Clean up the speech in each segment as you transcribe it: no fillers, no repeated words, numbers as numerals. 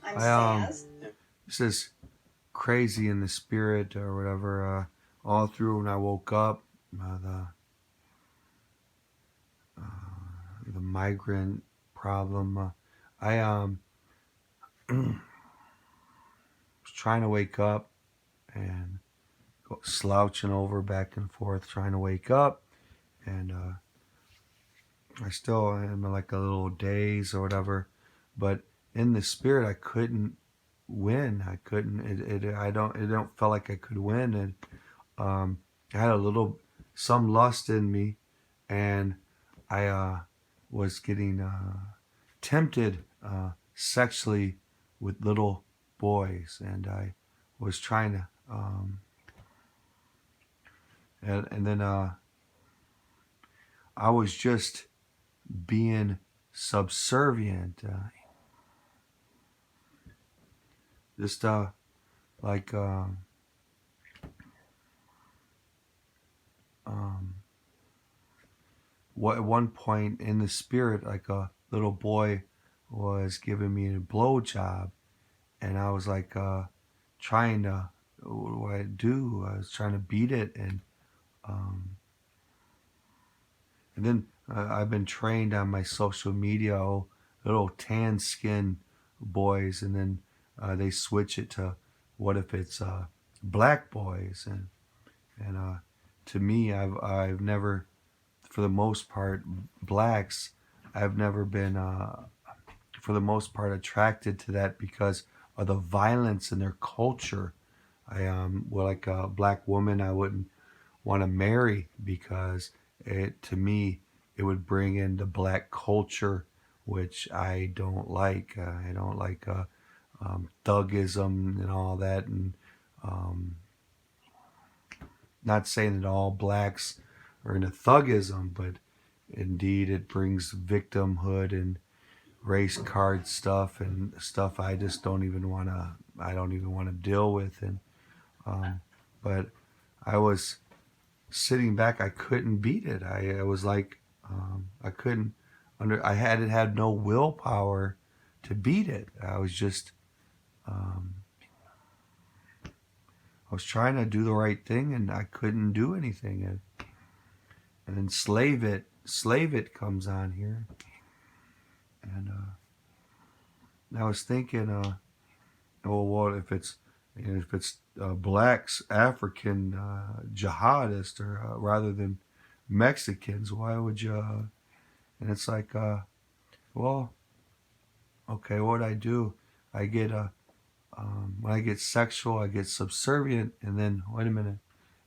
I this is crazy in the spirit or whatever. All through when I woke up, the migrant problem. I was trying to wake up and slouching over back and forth, trying to wake up, and I still am in like a little daze or whatever. But in the spirit, I couldn't win. I couldn't. I don't. It don't feel like I could win, and I had a little some lust in me, and I was getting tempted sexually with little boys, and I was trying to, and then I was just being subservient, just like what at one point in the spirit, like a little boy was giving me a blowjob, and I was like trying to, what I do? I was trying to beat it, and then I've been trained on my social media, little tan skin boys, and then they switch it to what if it's black boys, and to me, I've never, for the most part, blacks, I've never been for the most part attracted to that because of the violence in their culture. I well, like a black woman, I wouldn't want to marry because it, to me, it would bring in the black culture, which I don't like. I don't like thugism and all that, and um, not saying that all blacks are into thugism, but indeed it brings victimhood and race card stuff and stuff I just don't even want to. I don't even want to deal with, and but I was sitting back, I couldn't beat it. I was like, I couldn't I had no willpower to beat it. I was just, I was trying to do the right thing, and I couldn't do anything. And then slave it comes on here, and I was thinking, well, what if it's, if it's blacks, African jihadists, or rather than Mexicans, why would you? And it's like, well, okay, what I do, I get when I get sexual, I get subservient, and then wait a minute,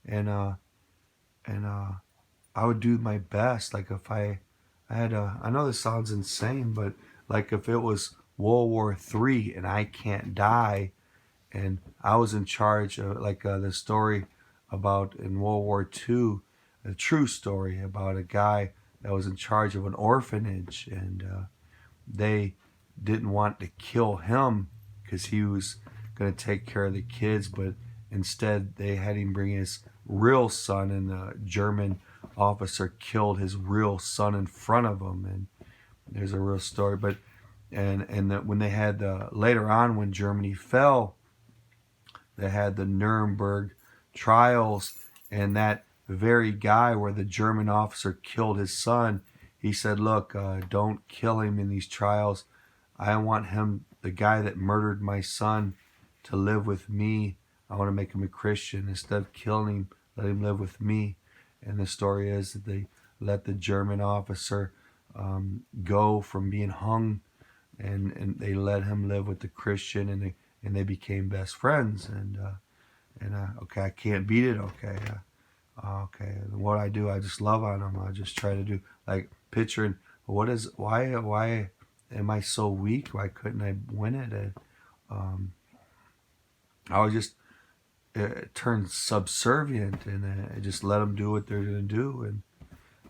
and and I would do my best. Like if I had I know this sounds insane, but like if it was World War III and I can't die, and I was in charge of like the story about in World War II, a true story about a guy that was in charge of an orphanage, and they didn't want to kill him because he was going to take care of the kids, but instead they had him bring his real son, and the German officer killed his real son in front of him. And there's a real story, but when they had later on when Germany fell, they had the Nuremberg trials, and that very guy where the German officer killed his son, he said, look, don't kill him in these trials. I want him, the guy that murdered my son, to live with me. I want to make him a Christian. Instead of killing him, let him live with me. And the story is that they let the German officer go from being hung, and they let him live with the Christian, and they became best friends. And okay, I can't beat it. Okay, okay. And what I do, I just love on them. I just try to do like picturing why am I so weak? Why couldn't I win it? And, I was just turn subservient, and I just let them do what they're gonna do. And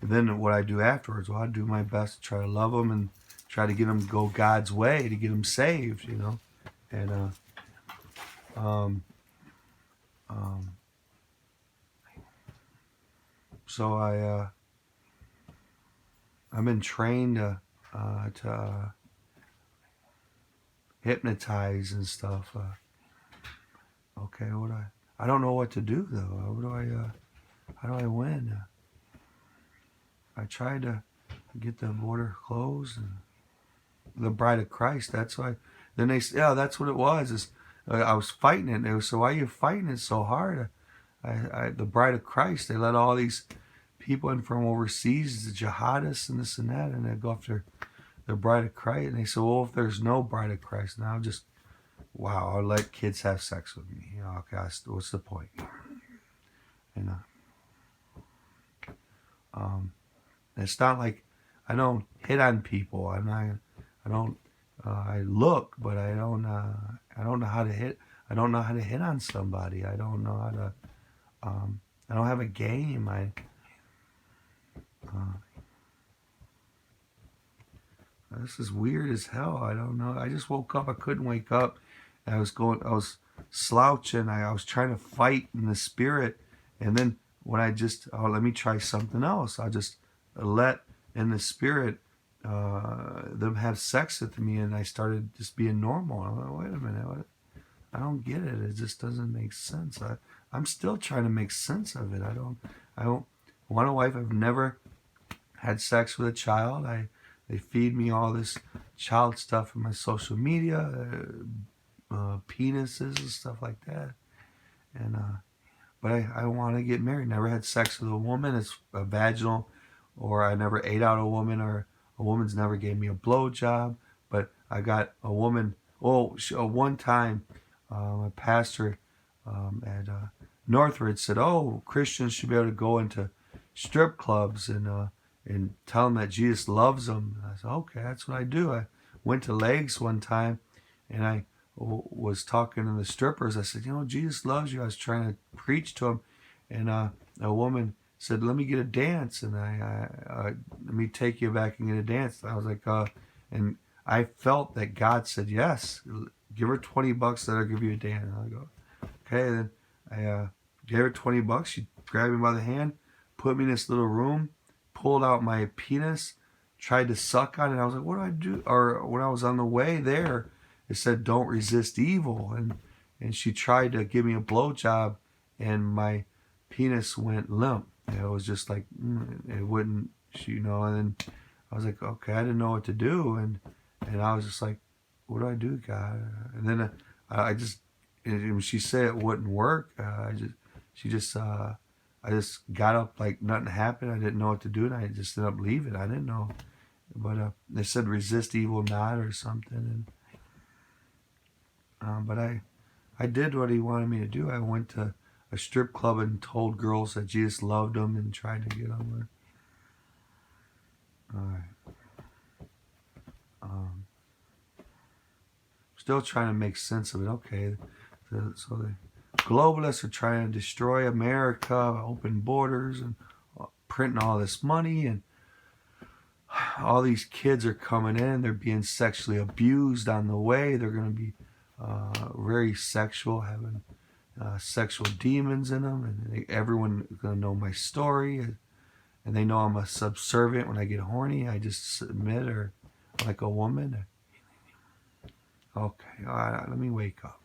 then what I do afterwards, well, I do my best to try to love them and try to get them to go God's way to get them saved, you know. And um, so I've been trained to hypnotized and stuff. Okay, I don't know what to do though. How do I win? I tried to get the border closed and the Bride of Christ. That's why. Then yeah, that's what it was. I was fighting it. And they were, so why are you fighting it so hard? The Bride of Christ. They let all these people in from overseas, the jihadists and this and that, and they go after the Bride of Christ. And they said, well, if there's no Bride of Christ, now wow, I'll let kids have sex with me. Okay, what's the point? And it's not like I don't hit on people. I look, but I don't know how to hit. I don't know how to hit on somebody. I don't know how to. I don't have a game. This is weird as hell. I don't know. I just woke up. I couldn't wake up. I was slouching. I was trying to fight in the spirit. And then when let me try something else. I just let in the spirit them have sex with me. And I started just being normal. I'm like, wait a minute. I don't get it. It just doesn't make sense. I'm still trying to make sense of it. I don't want a wife. I've never had sex with a child. They feed me all this child stuff in my social media, penises and stuff like that. And but I want to get married. Never had sex with a woman. It's a vaginal, or I never ate out a woman, or a woman's never gave me a blowjob. But I got a woman. One time, a pastor at Northridge said, "Oh, Christians should be able to go into strip clubs and tell them that Jesus loves them." And I said, okay, that's what I do. I went to Legs one time, and I was talking to the strippers. I said, Jesus loves you. I was trying to preach to them, and a woman said, let me get a dance, and let me take you back and get a dance. I was like, and I felt that God said, yes, give her $20, that I'll give you a dance. And I go, okay. And then I gave her $20. She grabbed me by the hand, put me in this little room, pulled out my penis, tried to suck on it. I was like, what do I do? Or when I was on the way there, it said, don't resist evil. And she tried to give me a blowjob, and my penis went limp. It was just like, it wouldn't, and then I was like, okay, I didn't know what to do. And I was just like, what do I do, God? And then I just, when she said it wouldn't work, I just got up like nothing happened. I didn't know what to do, and I just ended up leaving. I didn't know, but they said resist evil not or something, and but I did what he wanted me to do. I went to a strip club and told girls that Jesus loved them and tried to get them. All right. Still trying to make sense of it. Okay, so the globalists are trying to destroy America, open borders, and printing all this money, and all these kids are coming in. They're being sexually abused on the way. They're going to be very sexual, having sexual demons in them, and everyone is going to know my story, and they know I'm a subservient. When I get horny, I just submit, or like a woman. Okay, all right, let me wake up.